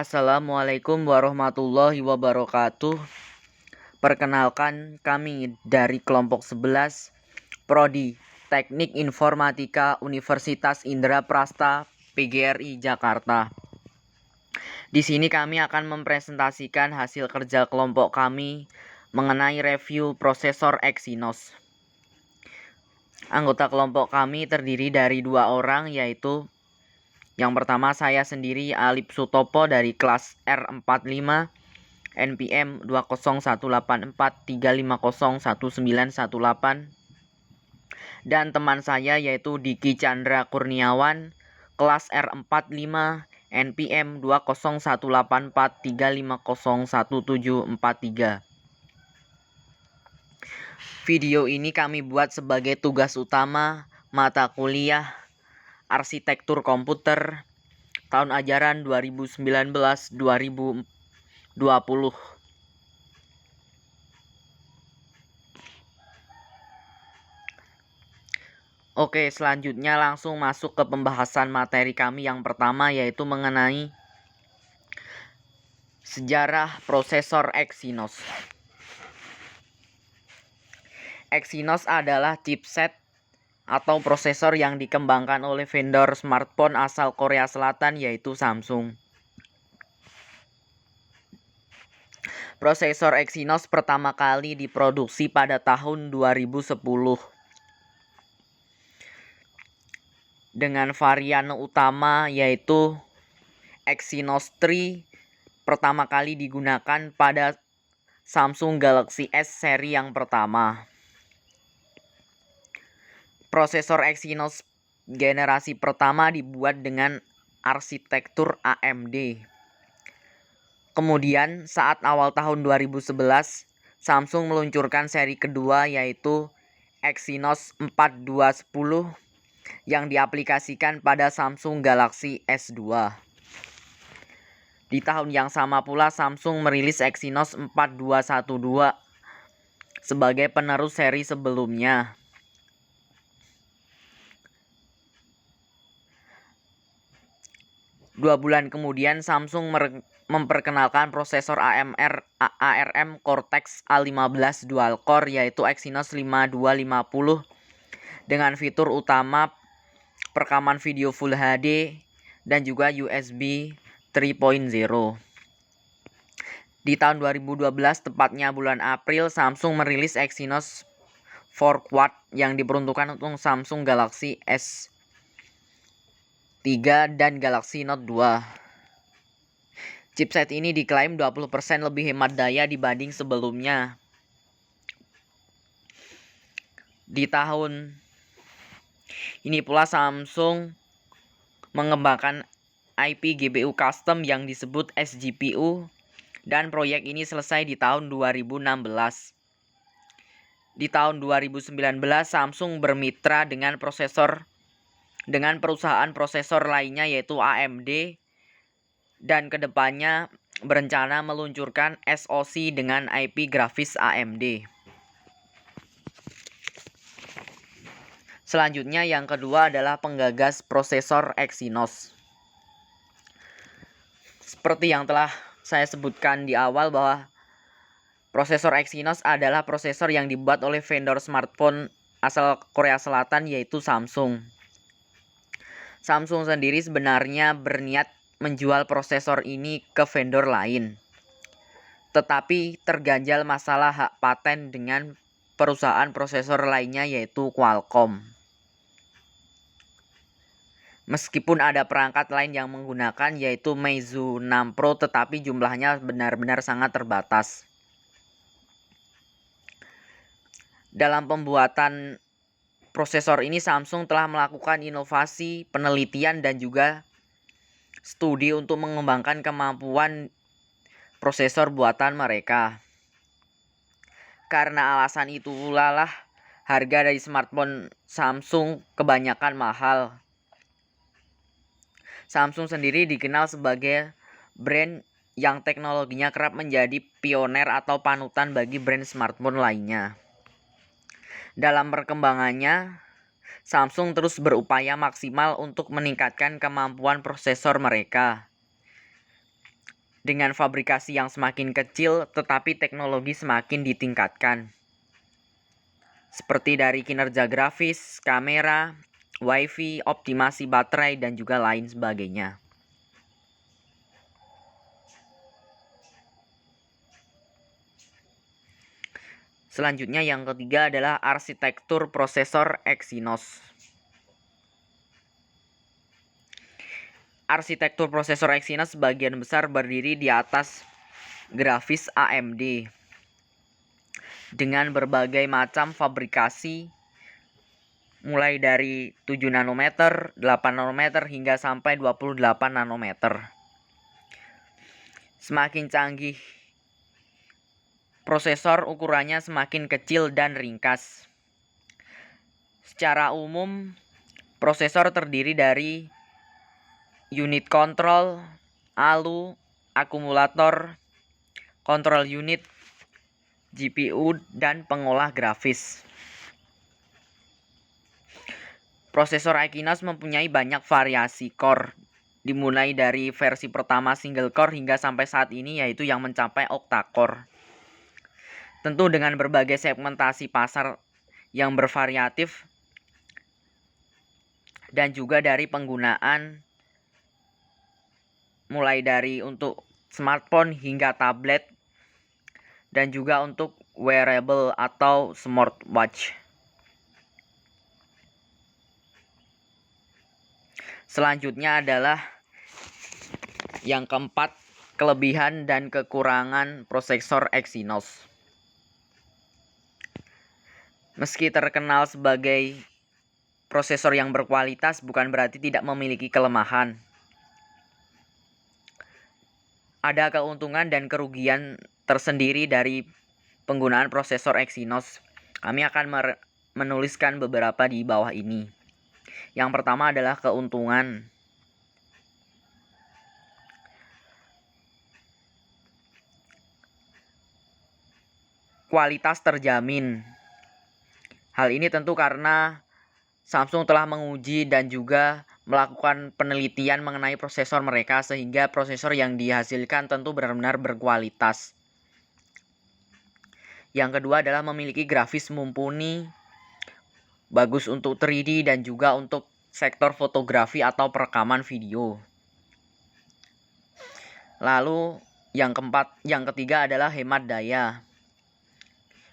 Assalamualaikum warahmatullahi wabarakatuh. Perkenalkan, kami dari kelompok 11 Prodi Teknik Informatika Universitas Indraprasta PGRI Jakarta. Di sini kami akan mempresentasikan hasil kerja kelompok kami mengenai review prosesor Exynos. Anggota kelompok kami terdiri dari 2 orang, yaitu yang pertama saya sendiri Alip Sutopo dari kelas R45 NPM 2018435011918, dan teman saya yaitu Diki Chandra Kurniawan kelas R45 NPM 2018435011743. Video ini kami buat sebagai tugas utama mata kuliah Arsitektur Komputer tahun ajaran 2019-2020. Oke, selanjutnya langsung masuk ke pembahasan materi kami yang pertama, yaitu mengenai sejarah prosesor Exynos. Exynos adalah chipset atau prosesor yang dikembangkan oleh vendor smartphone asal Korea Selatan, yaitu Samsung. Prosesor Exynos pertama kali diproduksi pada tahun 2010 dengan varian utama yaitu Exynos 3, pertama kali digunakan pada Samsung Galaxy S seri yang pertama. Prosesor Exynos generasi pertama dibuat dengan arsitektur AMD. Kemudian saat awal tahun 2011, Samsung meluncurkan seri kedua yaitu Exynos 4210 yang diaplikasikan pada Samsung Galaxy S2. Di tahun yang sama pula Samsung merilis Exynos 4212 sebagai penerus seri sebelumnya. Dua bulan kemudian Samsung memperkenalkan prosesor ARM Cortex A15 dual core yaitu Exynos 5250 dengan fitur utama perekaman video Full HD dan juga USB 3.0. Di tahun 2012, tepatnya bulan April, Samsung merilis Exynos 4 Quad yang diperuntukkan untuk Samsung Galaxy S3 dan Galaxy Note 2. Chipset ini diklaim 20% lebih hemat daya dibanding sebelumnya. Di tahun ini pula Samsung mengembangkan IP GPU custom yang disebut SGPU, dan proyek ini selesai di tahun 2016. Di tahun 2019 Samsung bermitra dengan perusahaan prosesor lainnya yaitu AMD, dan kedepannya berencana meluncurkan SoC dengan IP grafis AMD. Selanjutnya yang kedua adalah penggagas prosesor Exynos. Seperti yang telah saya sebutkan di awal bahwa prosesor Exynos adalah prosesor yang dibuat oleh vendor smartphone asal Korea Selatan yaitu Samsung. Samsung sendiri sebenarnya berniat menjual prosesor ini ke vendor lain, tetapi terganjal masalah hak paten dengan perusahaan prosesor lainnya yaitu Qualcomm. Meskipun ada perangkat lain yang menggunakan yaitu Meizu 6 Pro, tetapi jumlahnya benar-benar sangat terbatas. Dalam pembuatan prosesor ini Samsung telah melakukan inovasi, penelitian, dan juga studi untuk mengembangkan kemampuan prosesor buatan mereka. Karena alasan itu pula lah harga dari smartphone Samsung kebanyakan mahal. Samsung sendiri dikenal sebagai brand yang teknologinya kerap menjadi pioner atau panutan bagi brand smartphone lainnya. Dalam perkembangannya, Samsung terus berupaya maksimal untuk meningkatkan kemampuan prosesor mereka. dengan fabrikasi yang semakin kecil tetapi teknologi semakin ditingkatkan. Seperti dari kinerja grafis, kamera, wifi, optimasi baterai, dan juga lain sebagainya. Selanjutnya yang ketiga adalah arsitektur prosesor Exynos. Arsitektur prosesor Exynos sebagian besar berdiri di atas grafis AMD dengan berbagai macam fabrikasi mulai dari 7 nanometer, 8 nanometer hingga sampai 28 nanometer. Semakin canggih prosesor, ukurannya semakin kecil dan ringkas. Secara umum, prosesor terdiri dari unit kontrol, ALU, akumulator, kontrol unit, GPU, dan pengolah grafis. Prosesor Exynos mempunyai banyak variasi core, dimulai dari versi pertama single core hingga sampai saat ini yaitu yang mencapai octa-core. Tentu dengan berbagai segmentasi pasar yang bervariatif dan juga dari penggunaan mulai dari untuk smartphone hingga tablet dan juga untuk wearable atau smartwatch. Selanjutnya adalah yang keempat, kelebihan dan kekurangan prosesor Exynos. Meski terkenal sebagai prosesor yang berkualitas, bukan berarti tidak memiliki kelemahan. Ada keuntungan dan kerugian tersendiri dari penggunaan prosesor Exynos. Kami akan menuliskan beberapa di bawah ini. Yang pertama adalah keuntungan. Kualitas terjamin. Hal ini tentu karena Samsung telah menguji dan juga melakukan penelitian mengenai prosesor mereka sehingga prosesor yang dihasilkan tentu benar-benar berkualitas. Yang kedua adalah memiliki grafis mumpuni, bagus untuk 3D dan juga untuk sektor fotografi atau perekaman video. Lalu yang ketiga adalah hemat daya.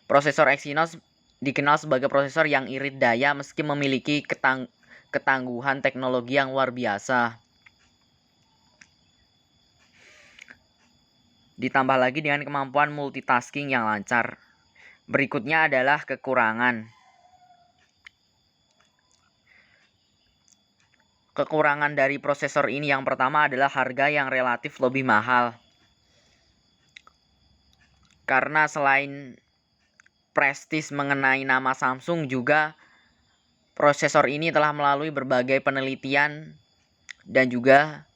Prosesor Exynos dikenal sebagai prosesor yang irit daya meski memiliki ketangguhan teknologi yang luar biasa. Ditambah lagi dengan kemampuan multitasking yang lancar. Berikutnya adalah kekurangan. Kekurangan dari prosesor ini yang pertama adalah harga yang relatif lebih mahal. Karena selain prestis mengenai nama Samsung, juga prosesor ini telah melalui berbagai penelitian dan juga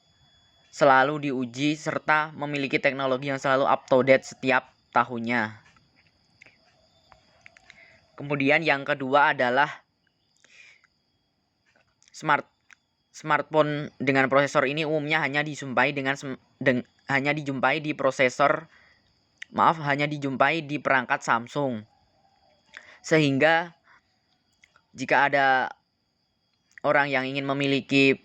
selalu diuji serta memiliki teknologi yang selalu up to date setiap tahunnya. Kemudian yang kedua adalah smartphone dengan prosesor ini umumnya hanya dijumpai di perangkat Samsung. Sehingga jika ada orang yang ingin memiliki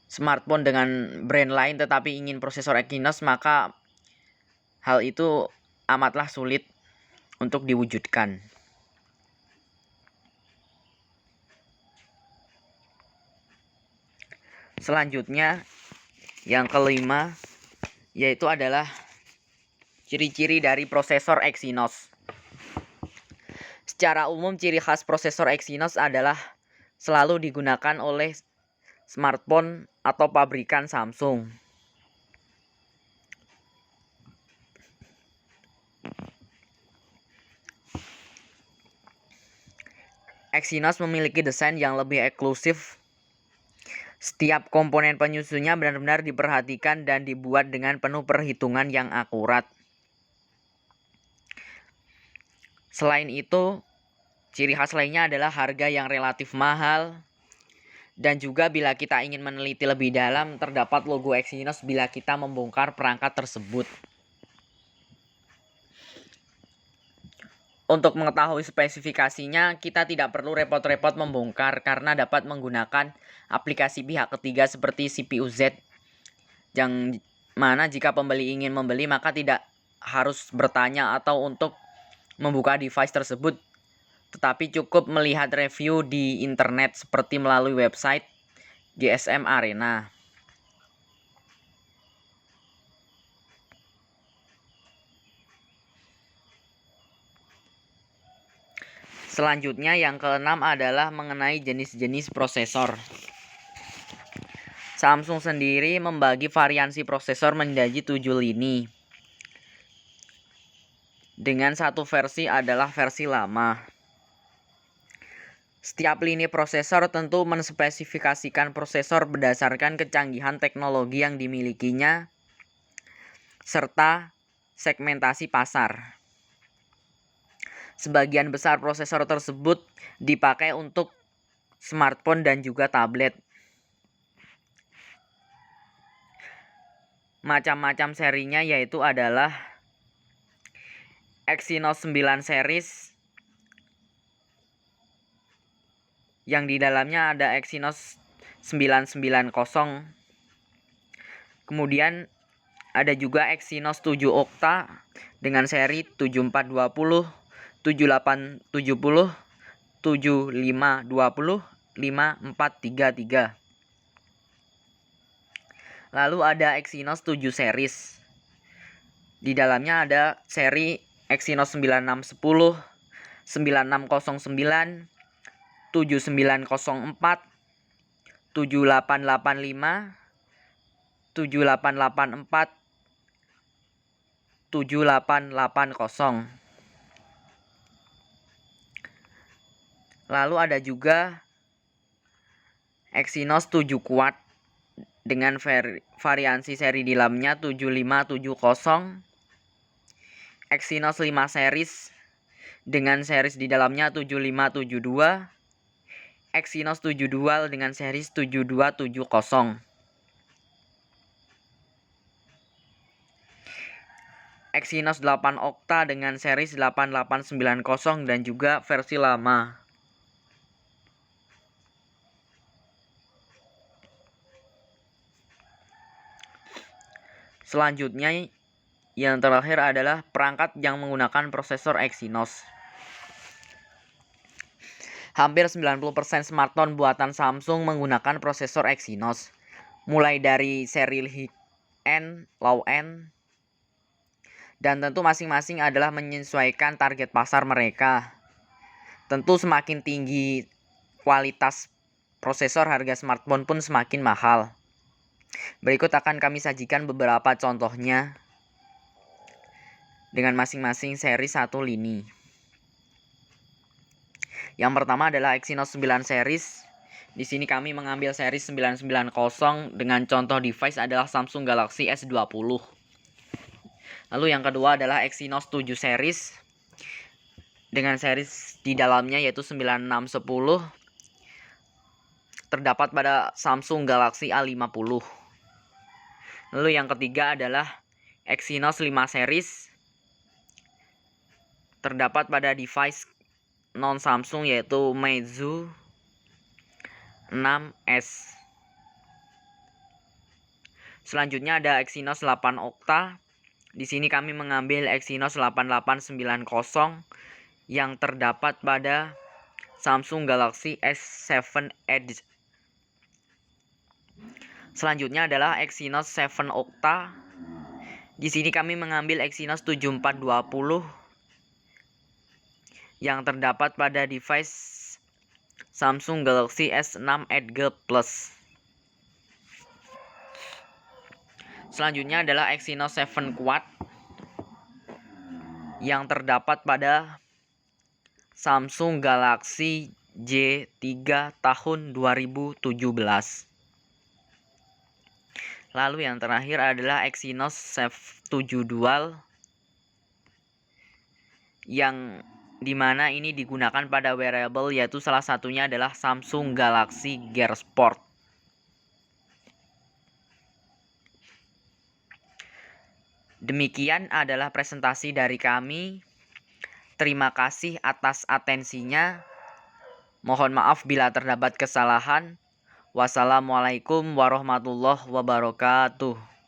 smartphone dengan brand lain tetapi ingin prosesor Exynos, maka hal itu amatlah sulit untuk diwujudkan. Selanjutnya yang kelima yaitu adalah ciri-ciri dari prosesor Exynos. Secara umum ciri khas prosesor Exynos adalah selalu digunakan oleh smartphone atau pabrikan Samsung. Exynos memiliki desain yang lebih eksklusif. Setiap komponen penyusunnya benar-benar diperhatikan dan dibuat dengan penuh perhitungan yang akurat. Selain itu, ciri khas lainnya adalah harga yang relatif mahal Dan juga bila kita ingin meneliti lebih dalam, terdapat logo Exynos bila kita membongkar perangkat tersebut. Untuk mengetahui spesifikasinya, kita tidak perlu repot-repot membongkar karena dapat menggunakan aplikasi pihak ketiga seperti CPU-Z, yang mana jika pembeli ingin membeli maka tidak harus bertanya atau untuk membuka device tersebut, tetapi cukup melihat review di internet seperti melalui website GSM Arena. Selanjutnya yang keenam adalah mengenai jenis-jenis prosesor. Samsung sendiri membagi variansi prosesor menjadi 7 lini. Dengan satu versi adalah versi lama. Setiap lini prosesor tentu menspesifikasikan prosesor berdasarkan kecanggihan teknologi yang dimilikinya serta segmentasi pasar. Sebagian besar prosesor tersebut dipakai untuk smartphone dan juga tablet. Macam-macam serinya yaitu adalah Exynos 9 series, yang di dalamnya ada Exynos 990. Kemudian ada juga Exynos 7 okta dengan seri 7420, 7870, 7520, 5433. Lalu ada Exynos 7 series. Di dalamnya ada seri Exynos 9610, 9609, 7904, 7885, 7884, 7880. Lalu ada juga Exynos 7 quad dengan variansi seri di dalamnya 7570, Exynos 5 series dengan series di dalamnya 7572, Exynos 7 dual dengan series 7270. Exynos 8 okta dengan series 8890 dan juga versi lama. Selanjutnya yang terakhir adalah perangkat yang menggunakan prosesor Exynos. Hampir 90% smartphone buatan Samsung menggunakan prosesor Exynos, mulai dari seri high-end, low-end, dan tentu masing-masing adalah menyesuaikan target pasar mereka. Tentu semakin tinggi kualitas prosesor, harga smartphone pun semakin mahal. Berikut akan kami sajikan beberapa contohnya dengan masing-masing seri satu lini. Yang pertama adalah Exynos 9 series. Di sini kami mengambil seri 990 dengan contoh device adalah Samsung Galaxy S20. Lalu yang kedua adalah Exynos 7 series dengan series di dalamnya yaitu 9610, terdapat pada Samsung Galaxy A50. Lalu yang ketiga adalah Exynos 5 series, terdapat pada device non Samsung yaitu Meizu 6S. Selanjutnya ada Exynos 8 okta. Di sini kami mengambil Exynos 8890 yang terdapat pada Samsung Galaxy S7 Edge. Selanjutnya adalah Exynos 7 okta. Di sini kami mengambil Exynos 7420 yang terdapat pada device Samsung Galaxy S6 Edge Plus. Selanjutnya adalah Exynos 7 quad yang terdapat pada Samsung Galaxy J3 tahun 2017. Lalu yang terakhir adalah Exynos 7 dual yang di mana ini digunakan pada wearable, yaitu salah satunya adalah Samsung Galaxy Gear Sport. Demikian adalah presentasi dari kami. Terima kasih atas atensinya. Mohon maaf bila terdapat kesalahan. Wassalamualaikum warahmatullahi wabarakatuh.